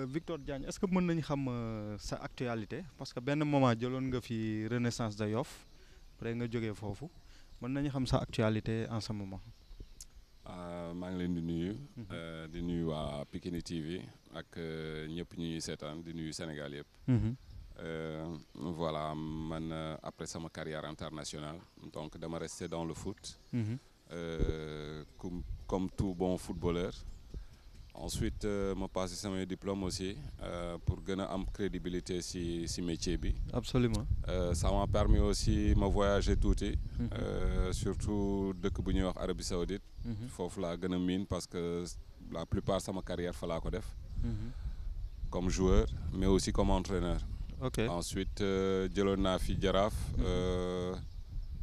Victor Diagne est-ce que mën nañu xam sa actualité parce que benn moment jëloon nga fi Renaissance de Yoff après nga jógee foofu mën nañu xam sa actualité en ce moment. maa ngi leen di nuyu waa Pikini TV ak ñëpp ñu ñuy seetaan di nuyu Sénégal yëpp. Voilà man après sama carrière internationale donc dama resté dans le foot. Comme tout bon footballeur. Ensuite ma passé samay diplôme aussi pour gën a am crédibilité si métier bi. Absolument. Ça m'a permis aussi ma voyager tuuti. Surtout dëkk bu ñuy wax Arabie Saoudite. Foofu laa gën a miin parce que la plupart sama carrière fa laa ko def. Comme joueur mais aussi comme entraîneur. Ok. Ensuite jëloon naa fi Jaraaf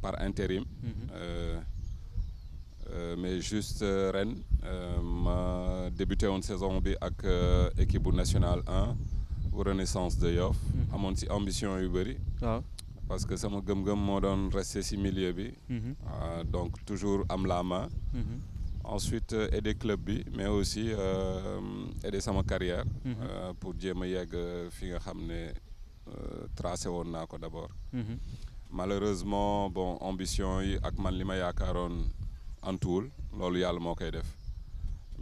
par intérim. Mais juste ren ma débuté woon saison bi ak équipe bu nationale 1 bu Renaissance de Yoff. amoon ci ambition yu bëri. waaw parce que sama gëm-gëm moo doon resté ci milieu bi. Donc toujours am la main. Ensuite aider club bi mais aussi aider sama carrière. Pour jéem a yegg fi nga xam ne tracé woon naa ko d'abord. Malheureusement bon ambition yi ak man li ma yaakaaroon antuwul loolu yàlla moo koy def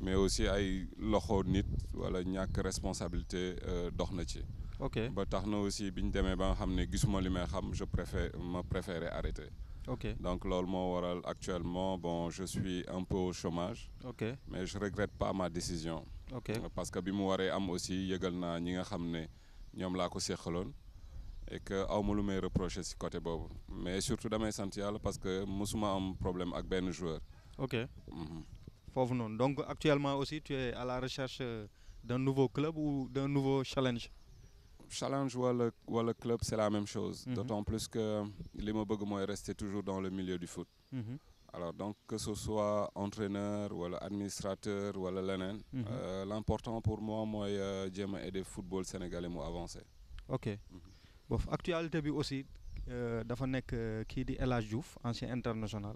mais aussi ay loxo nit wala ñàkk responsabilité dox na ci. ok ba tax na aussi bi ñu demee ba nga xam ne gisuma li may xam je préférais arrêter. ok Donc loolu moo waral actuellement bon je suis un peu au chômage. ok Mais je regrette pas ma décision. ok Parce que bi mu waree am aussi yëgal naa ñi nga xam ne ñoom laa ko séqaloon et que aw ma lu may reprocher ci côté boobu mais surtout damay sant yàlla parce que mosuma am problème ak benn joueur. ok foofu noonu donc actuellement aussi tu es à la recherche d'un nouveau club ou d'un nouveau challenge. Challenge wala club c'est la même chose. D'autant plus que li ma bëgg mooy rester toujours dans le milieu du foot. Alors donc que ce soit entraîneur wala administrateur wala leneen. L'important pour moi mooy jéem a aider football sénégalais mu avancer. ok bon actualité bi aussi dafa nekk kii di El Hadj Diouf ancien international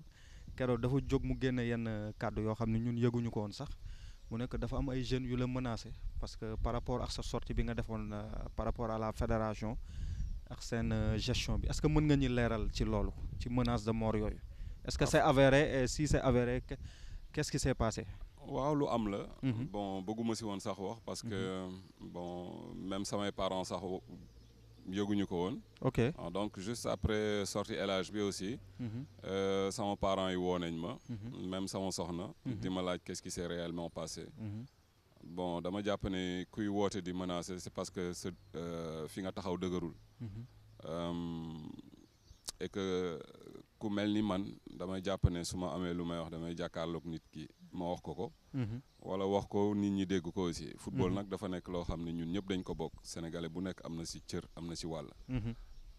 keroog dafa jóg mu génne yenn kàddu yoo xam ne ñun yëguñu ko woon sax mu nekk dafa am ay jeunes yu la menacé parce que par rapport ak sa sortie bi nga defoon par rapport à la fédération ak seen gestion bi est-ce que mën nga ñu leeral ci loolu ci menace de mort yooyu est-ce que c'est avéré et si c'est avéré qu'est-ce qui s'est passé. waaw lu am la. Bon bëgguma si woon sax wax parce que bon même samay parents sax yëguñu ko woon. ok Donc juste après sortie El Hadj bi aussi. Sama parents yi woo nañ ma. Même sama soxna. di ma laaj qu'est-ce qui s'est réellement passé. Bon dama jàpp ne kuy woote di menacer c'est parce que sa fi nga taxaw dëgërul. Et que ku mel ni man damay jàpp ne su ma amee lu may wax damay jàkkaarloog nit ki ma wax ko. wala wax ko nit ñi dégg ko aussi. Football nag dafa nekk loo xam ne ñun ñëpp dañ ko bokk sénégalais bu nekk am na ci cër am na ci wàll.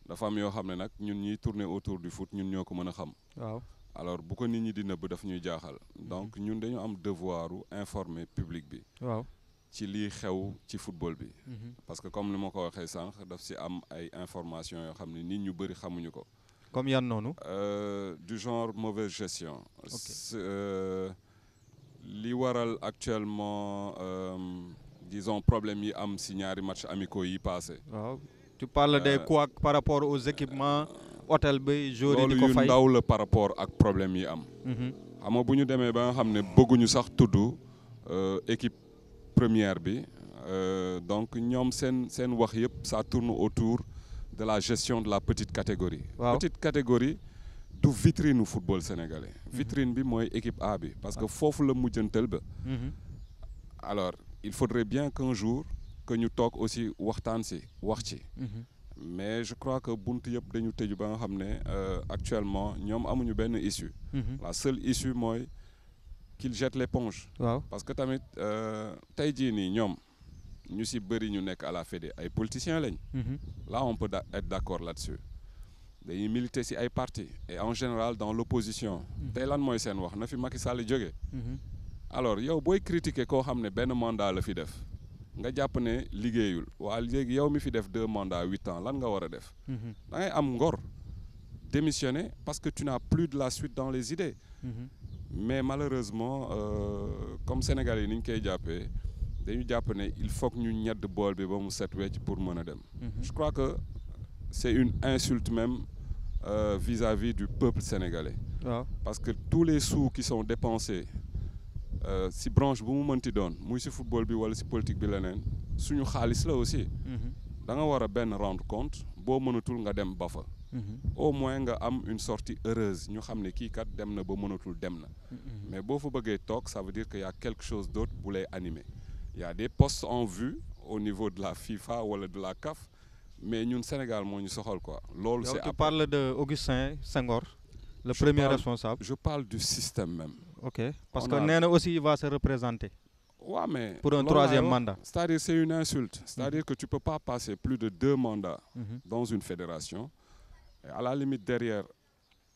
dafa am yoo xam ne nag ñun ñiy tourner autour du foot ñun ñoo ko mën a xam. waaw alors bu ko nit ñi di nëbb daf ñuy jaaxal. Donc ñun dañu am devoiru informer public bi. waaw ci lii xew ci football bi. Parce que comme ni ma ko waxee sànq daf ci am ay informations yoo xam ne nit ñu bëri xamuñu ko. comme yan noonu. Du genre mauvaise gestion. Li waral actuellement disons problème yi am ci ñaari matchs amicaux yi passé. waaw tu parles des couacs par rapport aux équipements hôtel bi joueurs yi di ko fay loolu yu ndaw la par rapport ak problème yi am. xam nga bu ñu demee ba nga xam ne bëgguñu sax tudd équipe première bi donc ñoom seen wax yëpp ça tourne autour de la gestion de la petite catégorie. Petite catégorie du vitrine football sénégalais. Vitrine bi mooy équipe A bi parce que foofu la mujjantal ba. Alors il faudrait bien qu'un jour que ñu toog aussi waxtaan ci wax ci. Mais je crois que bunt yëpp dañu tëju ba nga xam ne actuellement ñoom amuñu benn issue. La seule issue mooy qu'ils jettent l'éponge. waaw parce que tamit tey jii nii ñoom ñu ci bëri ñu nekk à la Fédé ay politiciens lañ. Là on peut être d'accord là-dessus. dañuy militer ci ay partis et en général dans l'opposition. tey lan mooy seen wax na fi Macky Sall jógee. Alors yow booy critiquer koo xam ne benn mandat la fi def nga jàpp ne liggéeyul waa léegi yow mi fi def 2 mandats 8 ans lan nga war a def da ngay am ngor démissionner parce que tu n'as plus de la suite dans les idées mais malheureusement comme Sénégalais yi ni ñu koy jàppee dañu jàpp ne il faut que ñu ñedd bool bi ba mu set wecc pour mën a dem je crois que c'est une insulte même vis-à-vis du peuple sénégalais parce que tous les sous qui sont dépensés si branche bu mu mënti doon muy si football bi wala si politique bi leneen suñu xaalis la aussi da nga war a benn rendre compte boo mënatul nga dem ba fa au moins nga am une sortie heureuse ñu xam ne kii kat dem na ba mënatul dem na mais boo fa bëggee toog ça veut dire que y a quelque chose d'autre bu lay animer il y a des postes en vue au niveau de la FIFA wala de la CAF mais ñun Sénégal moo ñu soxal quoi loolu c'est tu parles de Augustin Senghor le premier responsable je parle du système même ok parce que nee na aussi il va se représenter ouais, mais pour un 3e mandat c'est-à-dire c'est une insulte c'est-à-dire que tu peux pas passer plus de 2 mandats dans une fédération et à la limite derrière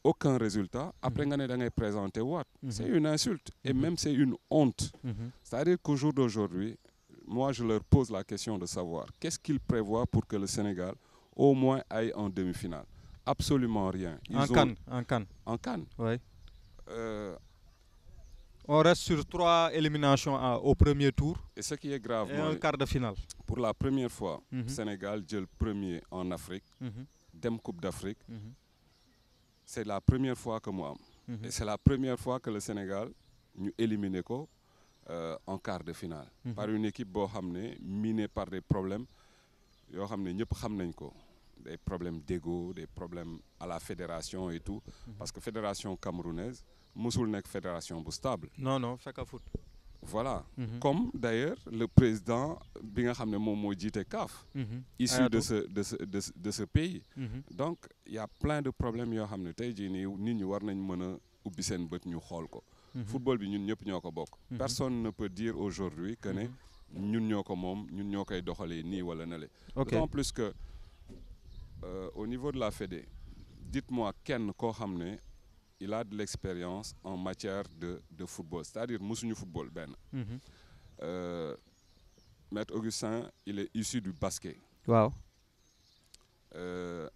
aucun résultat après nga ne da ngay présenter waat c'est une insulte et même c'est une honte c'est-à-dire qu'au jour d'aujourd'hui moi je leur pose la question de savoir qu'est-ce qu'ils prévoient pour que le Sénégal au moins aille en demi-finale absolument rien en CAN oui on reste sur 3 éliminations au premier tour et ce qui est grave et un quart de finale pour la première fois Sénégal jël premier en Afrique dem Coupe d'Afrique c'est la première fois que mu am et c'est la première fois que le Sénégal ñu éliminé ko en quart de finale par une équipe boo xam ne minée par des problèmes yoo xam ne ñëpp xam nañ ko des problèmes d'ego des problèmes à la fédération et tout parce que fédération camerounaise musul nekk fédération bu stable non fekk foot voilà comme d'ailleurs le président bi nga xam ne moom moo jiite CAF issu de ce pays donc il y a plein de problèmes yoo xam ne tey jii nii nit ñi war nañ mën a ubbi seen bët ñu xool ko football bi ñun ñëpp ñoo ko bokk personne ne peut dire aujourd'hui que ne ñun ñoo ko moom ñun ñoo koy doxalee nii wala nale d'autant plus que au niveau de la Fédé dites-moi kenn koo xam ne il a de l'expérience en matière de football c'est-à-dire musuñu football benn Maître Augustin il est issu du basket waaw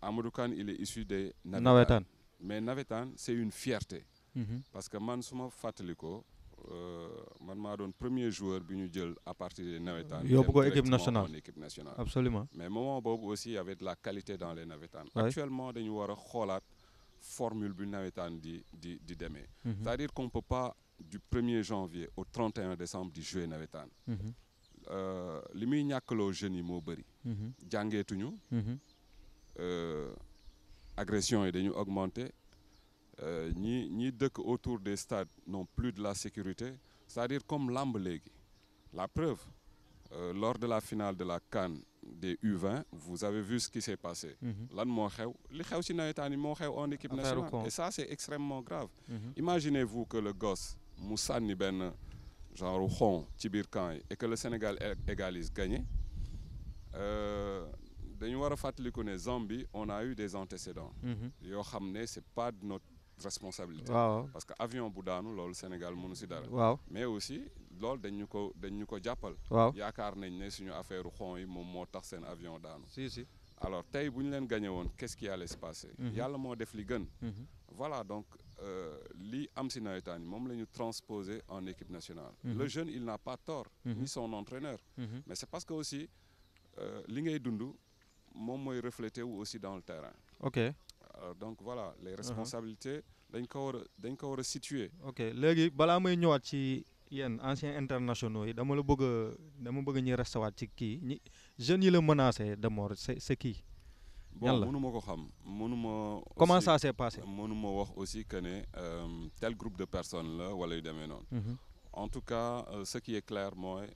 Amadou Kane il est issu des nawetaan mais nawetaan c'est une fierté parce que man su ma fàttalikoo man maa doon premier joueur bi ñu jël à partir des nawetaan yóbbu ko équipe nationale en équipe nationale absolument mais moment boobu aussi il y avait de la qualité dans les nawetaan actuellement dañu war a xoolaat formule bi nawetaan di demee c'est-à-dire qu'on peut pas du 1er janvier au 31 décembre di jouer nawetaan li muy ñàkkaloo jeunes yi moo bëri jàngeetuñu agression yi dañu augmenter ñi dëkk autour des stades n'ont plus de la sécurité c'est-à-dire comme lamb léegi la preuve lors de la finale de la CAN des U20 vous avez vu ce qui s'est passé lan moo xew li xew ci nawetaan yi moo xew en équipe nationale et ça c'est extrêmement grave imaginez-vous que le gosse mu sànni benn genre xon ci biir camp yi et que le Sénégal égalise gagné dañu war a fàttaliku ne Zambie on a eu des antécédents yoo xam ne c'est pas de notre responsabilité parce que avion bu daanu loolu Sénégal mënu ci dara mais aussi loolu dañ ñu ko jàppal yaakaar nañ ne suñu affaire xon yi moom moo tax seen avion daanu si alors tey bu ñu leen gagné woon qu'est-ce qui allait se passer yàlla moo def li gën voilà donc li am ci nawetaan yi moom la ñu transposé en équipe nationale le jeune il n'a pas tort ni son entraîneur mais c'est parce que aussi li ngay dund moom mooy reflété wu aussi dans le terrain donc voilà les responsabilités dañ ko war a situer léegi balaa may ñëwaat ci yéen anciens internationaux yi dama bëgg ñuy restawaat ci kii ñi jeunes yi la menacé de mort c'est qui bon mënuma ko xam mënuma comment ça s'est passé mënuma wax aussi que ne tel groupe de personnes la wala yu demee noonu en tout cas ce qui est clair mooy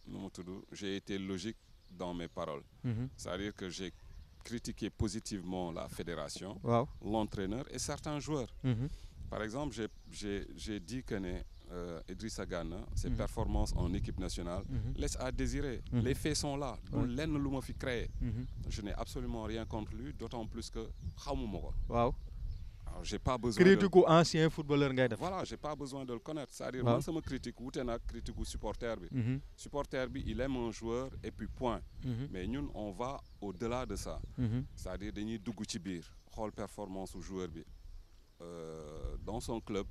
nu mu tudd j'ai été logique dans mes paroles c'est-à-dire que j'ai critiqué positivement la fédération l'entraîneur et certains joueurs par exemple j'ai dit que ne Idrissa Gana ses performances en équipe nationale laissent à désirer les faits sont là du lenn lu ma fi créé je n'ai absolument rien contre lui d'autant plus que xamuma ko Alors, j'ai pas besoin critique u ancien footballeur ngay def. voilà j'ai pas besoin de le connaître c'est-à-dire waaw man sama critique wuute na ak critique u supporter bi. Supporter bi il aime un joueur et puis point. mais ñun on va au-delà de ça. c'est-à-dire dañuy dugg ci biir xool performance su joueur bi dans son club.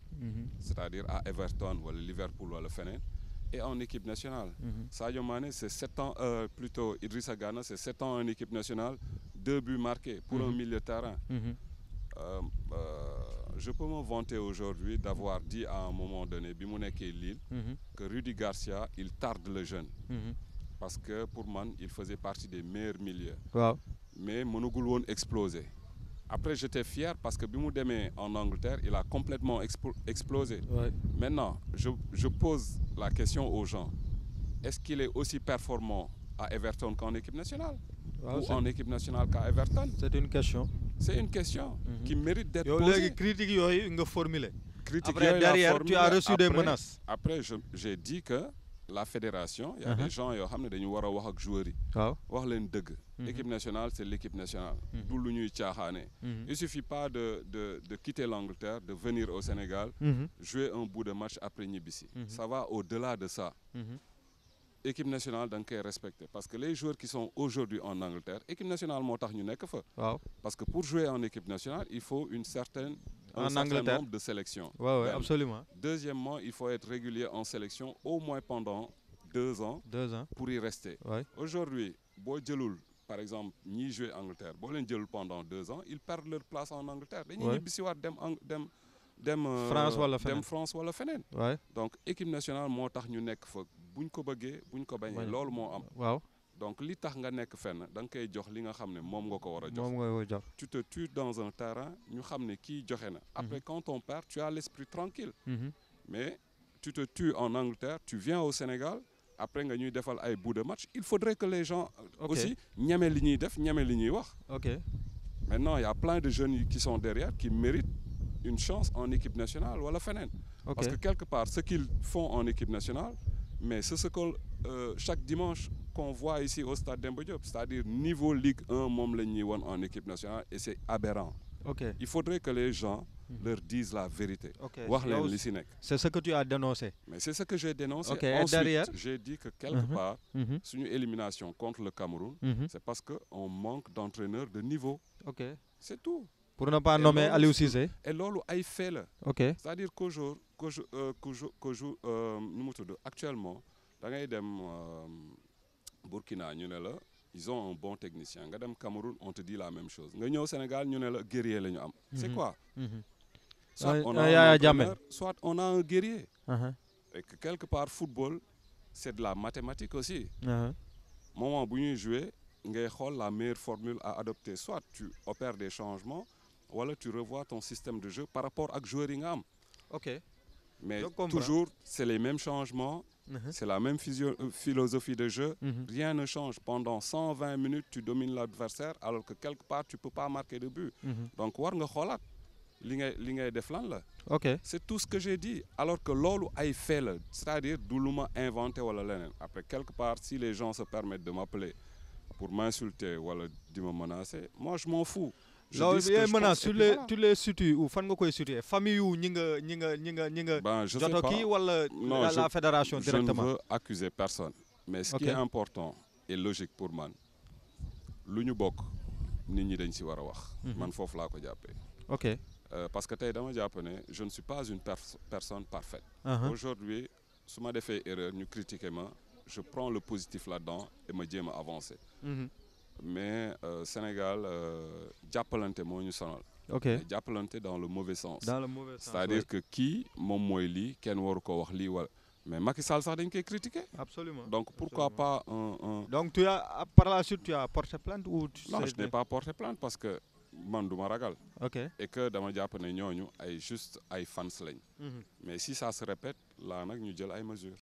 c'est-à-dire à Everton wala Liverpool wala feneen. et en équipe nationale. Sadio Mané c'est 7 ans plutôt Idrissa Gana c'est 7 ans en équipe nationale 2 buts marqués pour un milieu de terrain. Je peux me vanter aujourd'hui d'avoir dit à un moment donné bi mu nekkee Lille. que Rudi Garcia il tarde le jeune. parce que pour man il faisait partie des meilleurs milieux. waaw mais mënagul woon exploser. Après j'étais fier parce que bi mu demee en Angleterre il a complètement explosé. Ouais. Maintenant je pose la question aux gens est-ce qu'il est aussi performant à Everton qu'en équipe nationale. waaw ou en équipe nationale qu'à Everton. c'est une question. C'est une question qui mérite d'être yow posée. léegi critique yooyu nga formuler. Critique après yooyu la derrière tu as formulée. reçu des menaces. Après j'ai dit que la fédération il y a des gens yoo xam ne dañu war a wax ak joueurs yi. waaw wax leen dëgg. L'équipe nationale c'est l'équipe nationale. du lu ñuy caaxaane. Il suffit pas de quitter l'Angleterre de venir au Sénégal. jouer un bout de match après ñibbisi. Ça va au-delà de ça. Équipe nationale da nga koy respecter parce que les joueurs qui sont aujourd'hui en Angleterre équipe nationale moo tax ñu nekk fa. waaw parce que pour jouer en équipe nationale il faut un certain nombre de sélections. Ouais, absolument. Deuxièmement il faut être régulier en sélection au moins pendant 2 ans. 2 ans pour y rester. Ouais. Aujourd'hui boo jëlul par exemple ñiy jouer Angleterre boo leen jëlul pendant 2 ans ils perdent leur place en Angleterre. dañuy ñibbisiwaat dem France wala feneen. Ouais. donc équipe nationale moo tax ñu nekk fa buñ ko bëggee buñ ko bañee loolu moo am. waaw donc li tax nga nekk fenn da nga koy jox li nga xam ne moom nga ko war a jox. moom nga koy jox. tu te tues dans un terrain ñu xam ne kii joxe na. après quand on perd tu as l'esprit tranquille. mais tu te tues en Angleterre tu viens au Sénégal après nga ñuy defal ay bout de match il faudrait que les gens. aussi ñeme li ñuy def ñeme li ñuy wax. ok maintenant il y a plein de jeunes qui sont derrière qui méritent une chance en équipe nationale wala feneen. parce que quelque part ce qu'ils font en équipe nationale mais c'est ce que chaque dimanche qu'on voit ici au stade Demba Diop c'est-à-dire niveau Ligue 1 moom la ñuy won en équipe nationale et c'est aberrant. ok il faudrait que les gens leur disent la vérité. wax leen li si nekk. c'est ce que tu as dénoncé. mais c'est ce que j'ai dénoncé. Ensuite derrière j'ai dit que quelque part suñu élimination contre le Cameroun. c'est parce que on manque d'entraîneurs de niveau. ok c'est tout. pour ne pas nommer Aliou Cissé. et loolu ay fait la. ok c'est-à-dire nu mu tudd actuellement da ngay dem Burkina ñu ne la ils ont un bon technicien nga dem Cameroun on te dit la même chose nga ñëw Sénégal ñu ne la guerrier la ñu am. c'est quoi. soit on a un entraîneur soit on a un guerrier. et que quelque part football c'est de la mathématique aussi. moment bu ñuy jouer ngay xool la meilleure formule à adopter soit tu opères des changements wala tu revois ton système de jeu par rapport ak joueurs yi nga am. ok mais toujours c'est les mêmes changements. c'est la même philosophie de jeu. Rien ne change pendant 120 minutes tu domines l'adversaire alors que quelque part tu peux pas marquer de but. donc war nga xoolaat li ngay def lan la. ok c'est tout ce que j'ai dit alors que loolu ay fait la c'est-à-dire du lu ma inventé wala leneen après quelque part si les gens se permettent de m'appeler pour m'insulter wala di ma menacer moi je m'en fous. loolu yooyu menace tu les situes ou fan nga koy situer famille yu ñi nga. ben je sais pas joto kii wala la fédération directement. je ne veux accuser personne. mais ce qui est important et logique pour man lu ñu bokk nit ñi dañ ci war a wax. man foofu laa ko jàppee. ok parce que tey dama jàpp ne je ne suis pas une personne parfaite. aujourd'hui su ma defee erreur ñu critiquer ma je prends le positif là-dedans et ma jéem a avancer. mais Sénégal jàppalante moo ñu sonal. ok jàppalante dans le mauvais sens. dans le mauvais sens c'est-à-dire que kii moom mooy lii kenn waru ko wax lii wala mais Macky Sall sax dañ koy critiquer. absolument donc pourquoi pas un. donc tu as par la suite tu as porté plainte ou. non je n'ai pas porté plainte parce que man du ma ragal. ok et que dama jàpp ne ñooñu ay juste ay fans lañ. mais si ça se répète là nag ñu jël ay mesures.